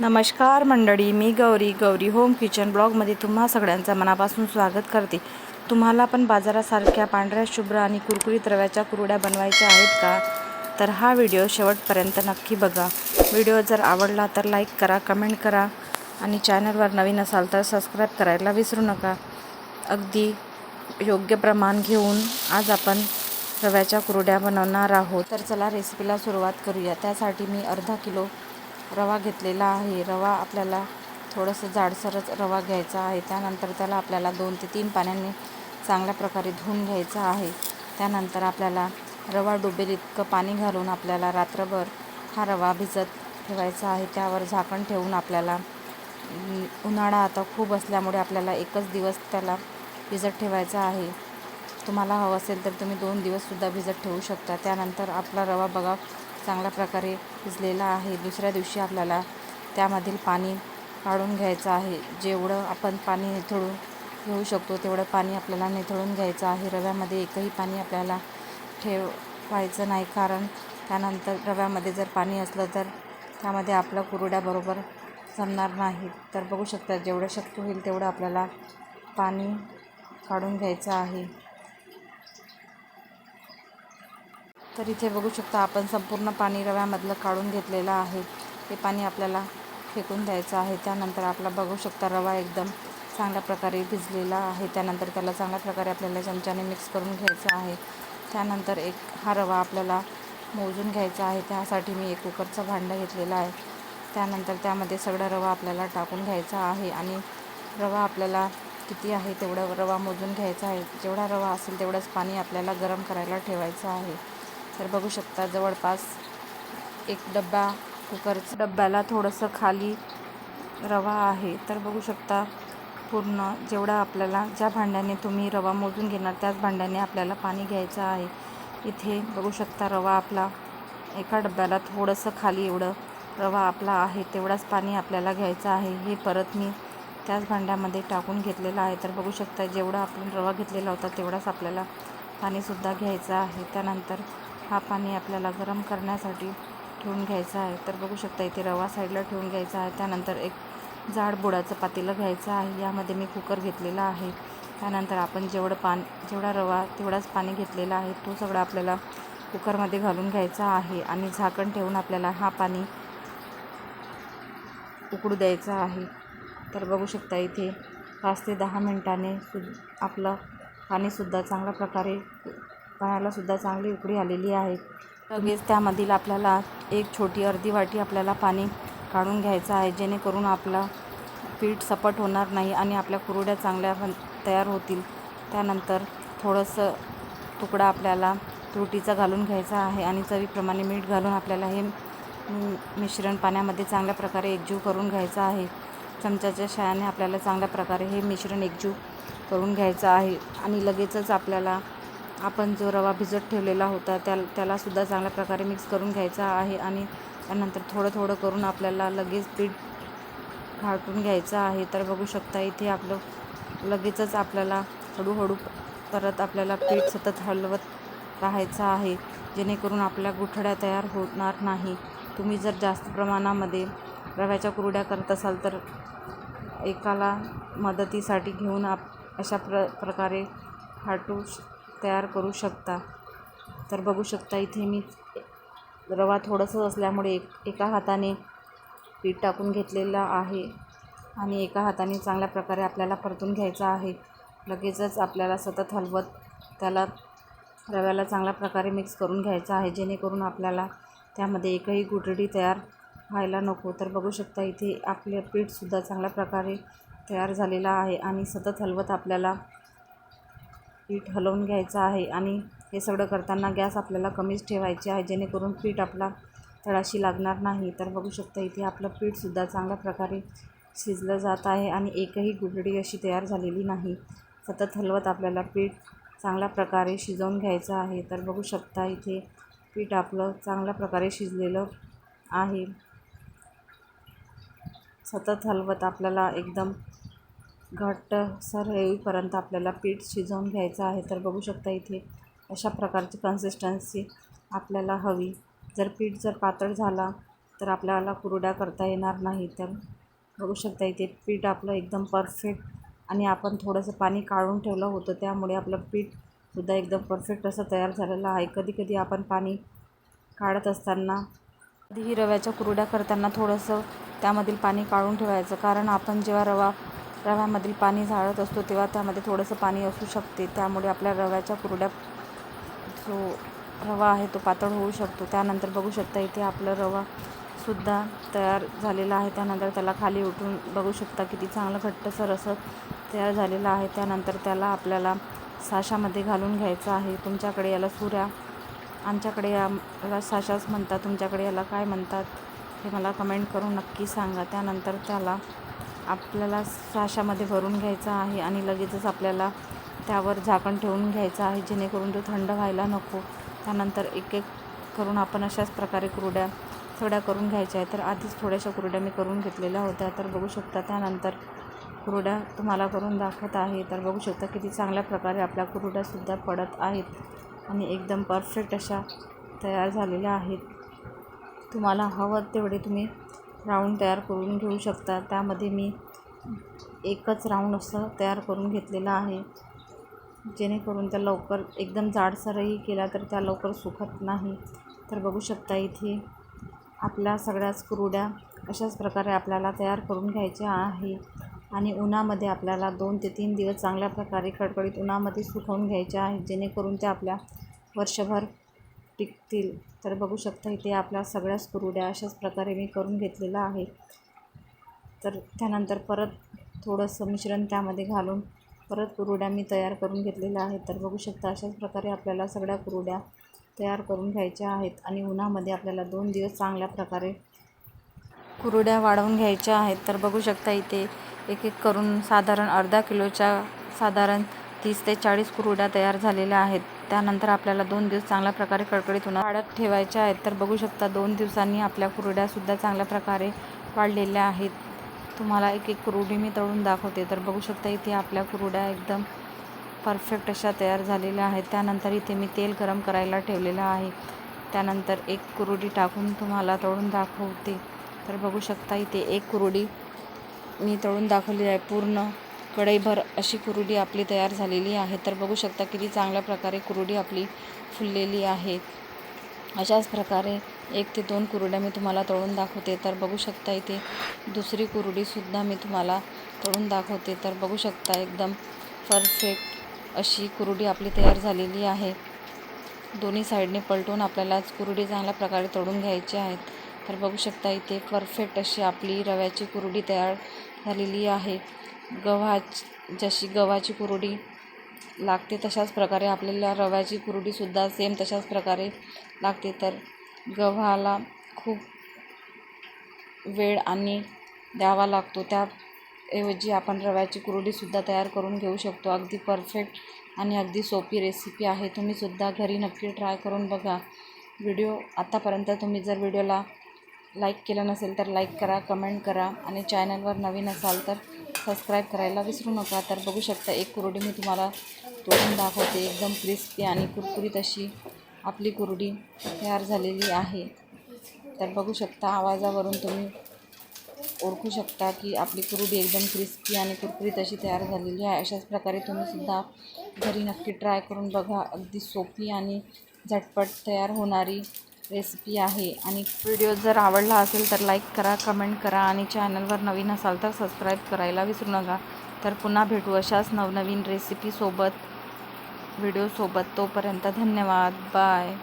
नमस्कार मंडळी, मी Gauri home kitchen ब्लॉगमध्ये तुम्हा सगळ्यांचं मनापासून स्वागत करते। तुम्हाला पण बाजारासारख्या पांढऱ्या शुभ्र आणि कुरकुरीत रव्याच्या कुरड्या बनवायच्या आहेत का? तर हा व्हिडिओ शेवटपर्यंत नक्की बघा। व्हिडिओ जर आवडला तर लाईक करा, कमेंट करा आणि चॅनलवर नवीन असाल तर सबस्क्राईब करायला विसरू नका। अगदी योग्य प्रमाण घेऊन आज आपण रव्याच्या कुरड्या बनवणार आहोत। तर चला रेसिपीला सुरुवात करूया। त्यासाठी मी अर्धा किलो रवा घेतलेला आहे। रवा आपल्याला थोडंसं जाडसरच रवा घ्यायचा आहे। त्यानंतर त्याला आपल्याला 2 ते 3 पाण्याने चांगल्या प्रकारे धुवून घ्यायचा आहे। त्यानंतर आपल्याला रवा डुबेल इतकं पाणी घालून आपल्याला रात्रभर हा रवा भिजत ठेवायचा आहे। त्यावर झाकण ठेवून आपल्याला उन्हाळा आता खूप असल्यामुळे आपल्याला एकच दिवस त्याला भिजत ठेवायचा आहे। तुम्हाला हवं असेल तर तुम्ही 2 दिवससुद्धा भिजत ठेवू शकता। त्यानंतर आपला रवा बघा चांगल्या प्रकारे भिजलेला आहे। दुसऱ्या दिवशी आपल्याला त्यामधील पाणी काढून घ्यायचं आहे। जेवढं आपण पाणी निथळून घेऊ शकतो तेवढं पाणी आपल्याला निथळून घ्यायचं आहे। रव्यामध्ये एकही पाणी आपल्याला ठेवायचं नाही, कारण त्यानंतर रव्यामध्ये जर पाणी असलं तर त्यामध्ये आपलं कुरड्या बरोबर जमणार नाही। तर बघू शकता जेवढं शक्य होईल तेवढं आपल्याला पाणी काढून घ्यायचं आहे। तर इथे बघू शकता आपण संपूर्ण पाणी रव्यामधलं काढून घेतलेलं आहे। हे पाणी आपल्याला फेकून द्यायचं आहे। त्यानंतर आपला बघू शकता रवा एकदम चांगल्या प्रकारे भिजलेला आहे। त्यानंतर त्याला चांगल्या प्रकारे आपल्याला चमच्याने मिक्स करून घ्यायचं आहे। त्यानंतर हा रवा आपल्याला मोजून घ्यायचा आहे। त्यासाठी मी एक कुकरचं भांडं घेतलेलं आहे। त्यानंतर त्यामध्ये सगळा रवा आपल्याला टाकून घ्यायचा आहे आणि रवा आपल्याला किती आहे तेवढा रवा मोजून घ्यायचा आहे। जेवढा रवा असेल तेवढंच पाणी आपल्याला गरम करायला ठेवायचं आहे। तर बघू शकता जवळपास एक डब्बा कुकरच्या डब्याला थोडंसं खाली रवा आहे। तर बघू शकता पूर्ण जेवढा आपल्याला ज्या भांड्याने तुम्ही रवा मोजून घेणार त्याच भांड्याने आपल्याला पाणी घ्यायचं आहे। इथे बघू शकता रवा आपला एका डब्याला थोडंसं खाली एवढं रवा आपला आहे तेवढाच पाणी आपल्याला घ्यायचं आहे। हे परत मी त्याच भांड्यामध्ये टाकून घेतलेलं आहे। तर बघू शकता जेवढा आपण रवा घेतलेला होता तेवढाच आपल्याला पाणीसुद्धा घ्यायचं आहे। त्यानंतर हा पाणी आपल्याला गरम करण्यासाठी ठेवून घ्यायचा आहे। तर बघू शकता इथे रवा साईडला ठेवून घ्यायचा आहे। त्यानंतर एक जाड बुडाचं पातेलं घ्यायचं आहे। यामध्ये मी कुकर घेतलेला आहे। त्यानंतर आपण जेवढा रवा तेवढाच पाणी घेतलेला आहे तो सगळा आपल्याला कुकरमध्ये घालून घ्यायचा आहे आणि झाकण ठेवून आपल्याला हा पाणी उकळू द्यायचा आहे। तर बघू शकता इथे 5 ते 10 मिनिटांनी आपलं पाणीसुद्धा चांगल्या प्रकारे पाण्यालासुद्धा चांगली उकळी आलेली आहे। लगेच त्यामधील आपल्याला एक छोटी अर्धी वाटी आपल्याला पाणी काढून घ्यायचं आहे, जेणेकरून आपलं पीठ सपट होणार नाही आणि आपल्या कुरड्या चांगल्या तयार होतील। त्यानंतर थोडंसं तुकडा आपल्याला तुरटीचा घालून घ्यायचा आहे आणि चवीप्रमाणे मीठ घालून आपल्याला हे मिश्रण पाण्यामध्ये चांगल्या प्रकारे एकजीव करून घ्यायचं आहे। चमच्याच्या सहाय्याने आपल्याला चांगल्या प्रकारे हे मिश्रण एकजीव करून घ्यायचं आहे आणि लगेचच आपल्याला आपण जो रवा भिजत ठेवलेला होता त्यालासुद्धा चांगल्या प्रकारे मिक्स करून घ्यायचा आहे आणि त्यानंतर थोडं करून आपल्याला लगेच पीठ घाटून घ्यायचं आहे। तर बघू शकता इथे आपलं लगेचच आपल्याला हळूहळू करत आपल्याला पीठ सतत हलवत राहायचं आहे, जेणेकरून आपल्या गुठळ्या तयार होणार नाही। तुम्ही जर जास्त प्रमाणामध्ये रव्याच्या कुरड्या करत असाल तर एकाला मदतीसाठी घेऊन अशा प्रकारे हाटू तयार करू शकता। तर बघू शकता इथे मी रवा थोडंसं असल्यामुळे एका हाताने पीठ टाकून घेतलेलं आहे आणि एका हाताने चांगल्या प्रकारे आपल्याला परतून घ्यायचं आहे। लगेचच आपल्याला सतत हलवत त्याला रव्याला चांगल्या प्रकारे मिक्स करून घ्यायचं आहे, जेणेकरून आपल्याला त्यामध्ये एकही गुठळी तयार व्हायला नको। तर बघू शकता इथे आपले पीठसुद्धा चांगल्या प्रकारे तयार झालेलं आहे आणि सतत हलवत आपल्याला पीठ हलवून घ्यायचं आहे आणि हे सगळं करताना गॅस आपल्याला कमीच ठेवायचे आहे, जेणेकरून पीठ आपला तळाशी लागणार नाही। तर बघू शकता इथे आपलं पीठसुद्धा चांगल्या प्रकारे शिजलं जात आहे आणि एकही गुठळी अशी तयार झालेली नाही। सतत हलवत आपल्याला पीठ चांगल्या प्रकारे शिजवून घ्यायचं आहे। तर बघू शकता इथे पीठ आपलं चांगल्या प्रकारे शिजलेलं आहे। सतत हलवत आपल्याला एकदम घट्टसर होईपर्यंत आपल्याला पीठ शिजवून घ्यायचं आहे। तर बघू शकता इथे अशा प्रकारची कन्सिस्टन्सी आपल्याला हवी। जर पीठ पातळ झाला तर आपल्याला कुरड्या करता येणार नाही. तर बघू शकता इथे पीठ आपलं एकदम परफेक्ट, आणि आपण थोडंसं पाणी काढून ठेवलं होतं त्यामुळे आपलं पीठसुद्धा एकदम परफेक्ट असं तयार झालेलं आहे. कधीकधी आपण पाणी काढत असताना कधीही रव्याच्या कुरड्या करताना थोडंसं त्यामधील पाणी काढून ठेवायचं, कारण आपण जेव्हा रव्यामधील पाणी झाळत असतो तेव्हा त्यामध्ये थोडंसं पाणी असू शकते. त्यामुळे आपल्या रव्याच्या कुरड्या जो रवा आहे तो पातळ होऊ शकतो. त्यानंतर बघू शकता इथे आपलं रवासुद्धा तयार झालेला आहे. त्यानंतर त्याला खाली उठून बघू शकता किती चांगलं घट्टसर असं तयार झालेलं आहे. त्यानंतर त्याला आपल्याला साच्यामध्ये घालून घ्यायचं आहे. तुमच्याकडे याला सुऱ्या, आमच्याकडे याला साचाच म्हणतात, तुमच्याकडे याला काय म्हणतात हे मला कमेंट करून नक्की सांगा. त्यानंतर त्याला आपल्याला साच्यामध्ये भरून घ्यायचं आहे आणि लगेचच आपल्याला त्यावर झाकण ठेवून घ्यायचं आहे, जेणेकरून तो थंड व्हायला नको. त्यानंतर एक एक करून आपण अशाच प्रकारे कुरड्या सगळ्या करून घ्यायच्या आहे. तर आधीच थोड्याशा कुरड्या मी करून घेतलेल्या होत्या, तर बघू शकता. त्यानंतर कुरड्या तुम्हाला करून दाखवत आहे. तर बघू शकता किती चांगल्या प्रकारे आपल्या कुरड्यासुद्धा पडत आहेत आणि एकदम परफेक्ट अशा तयार झालेल्या आहेत. तुम्हाला हवं तेवढे तुम्ही राऊंड तयार करून घेऊ शकता. त्यामध्ये मी एकच राऊंड असं तयार करून घेतलेलं आहे, जेणेकरून त्या लवकर एकदम जाडसरही केला तर त्या लवकर सुकत नाही. तर बघू शकता इथे आपल्या सगळ्याच कुरड्या अशाच प्रकारे आपल्याला तयार करून घ्यायच्या आहे आणि उन्हामध्ये आपल्याला 2 ते 3 दिवस चांगल्या प्रकारे कडकडीत उन्हामध्ये सुकवून घ्यायच्या आहेत, जेणेकरून त्या आपल्या वर्षभर टिकतील. तर बघू शकता इथे आपल्या सगळ्याच कुरड्या अशाच प्रकारे मी करून घेतलेलं आहे. तर त्यानंतर परत थोडंसं मिश्रण त्यामध्ये घालून परत कुरड्या मी तयार करून घेतलेल्या आहेत. तर बघू शकता अशाच प्रकारे आपल्याला सगळ्या कुरड्या तयार करून घ्यायच्या आहेत आणि उन्हामध्ये आपल्याला 2 दिवस चांगल्या प्रकारे कुरड्या वाळवून घ्यायच्या आहेत. तर बघू शकता इथे एक एक करून साधारण अर्धा किलोच्या साधारण 30 ते 40 कुरड्या तयार झालेल्या आहेत. त्यानंतर आपल्याला 2 दिवस चांगल्या प्रकारे कडकडीत वाळत ठेवायच्या आहेत. तर बघू शकता 2 दिवसांनी आपल्या कुरड्यासुद्धा चांगल्या प्रकारे वाळलेल्या आहेत. तुम्हाला एक एक कुरडी मी तळून दाखवते. तर बघू शकता इथे आपल्या कुरड्या एकदम परफेक्ट अशा तयार झालेल्या आहेत. त्यानंतर इथे मी तेल गरम करायला ठेवलेलं आहे. त्यानंतर एक कुरडी टाकून तुम्हाला तळून दाखवते. तर बघू शकता इथे एक कुरडी मी तळून दाखवली आहे. पूर्ण कढईभर अशी कुरडी आपली तयार झालेली आहे. तर बघू शकता किती चांगल्या प्रकारे कुरडी आपली फुललेली आहे. अशाच प्रकारे 1 ते 2 कुरड्या मी तुम्हाला तळून दाखवते. तर बघू शकता इथे दुसरी कुरडीसुद्धा मी तुम्हाला तळून दाखवते. तर बघू शकता एकदम परफेक्ट अशी कुरडी आपली तयार झालेली आहे. दोन्ही साईडने पलटून आपल्याला कुरडी चांगल्या प्रकारे तळून घ्यायची आहेत. तर बघू शकता इथे परफेक्ट अशी आपली रव्याची कुरडी तयार झालेली आहे. जशी गव्हाची कुरडी लागते तशाच प्रकारे आपल्याला रव्याची कुरडीसुद्धा सेम तशाच प्रकारे लागते. तर गव्हाला खूप वेळ आणि द्यावा लागतो, त्याऐवजी आपण रव्याची कुरडीसुद्धा तयार करून घेऊ शकतो. अगदी परफेक्ट आणि अगदी सोपी रेसिपी आहे. तुम्हीसुद्धा घरी नक्की ट्राय करून बघा. आतापर्यंत तुम्ही जर व्हिडिओला लाईक केलं नसेल तर लाईक करा, कमेंट करा आणि चॅनलवर नवीन असाल तर सबस्क्राईब करायला विसरू नका. तर बघू शकता एक कुरडी मी तुम्हाला तोडून दाखवते. एकदम क्रिस्पी आणि कुरकुरीत अशी आपली कुरडी तयार झालेली आहे. तर बघू शकता आवाजावरून तुम्ही ओळखू शकता की आपली कुरडी एकदम क्रिस्पी आणि कुरकुरीत अशी तयार झालेली आहे. अशाच प्रकारे तुम्हीसुद्धा घरी नक्की ट्राय करून बघा. अगदी सोपी आणि झटपट तयार होणारी रेसिपी आहे. आणि व्हिडिओ जर आवडला असेल तर लाईक करा, कमेंट करा आणि चॅनलवर नवीन असाल तर सबस्क्राईब करायला विसरू नका. तर पुन्हा भेटू अशाच नवनवीन रेसिपीसोबत, व्हिडिओसोबत. तोपर्यंत धन्यवाद. बाय.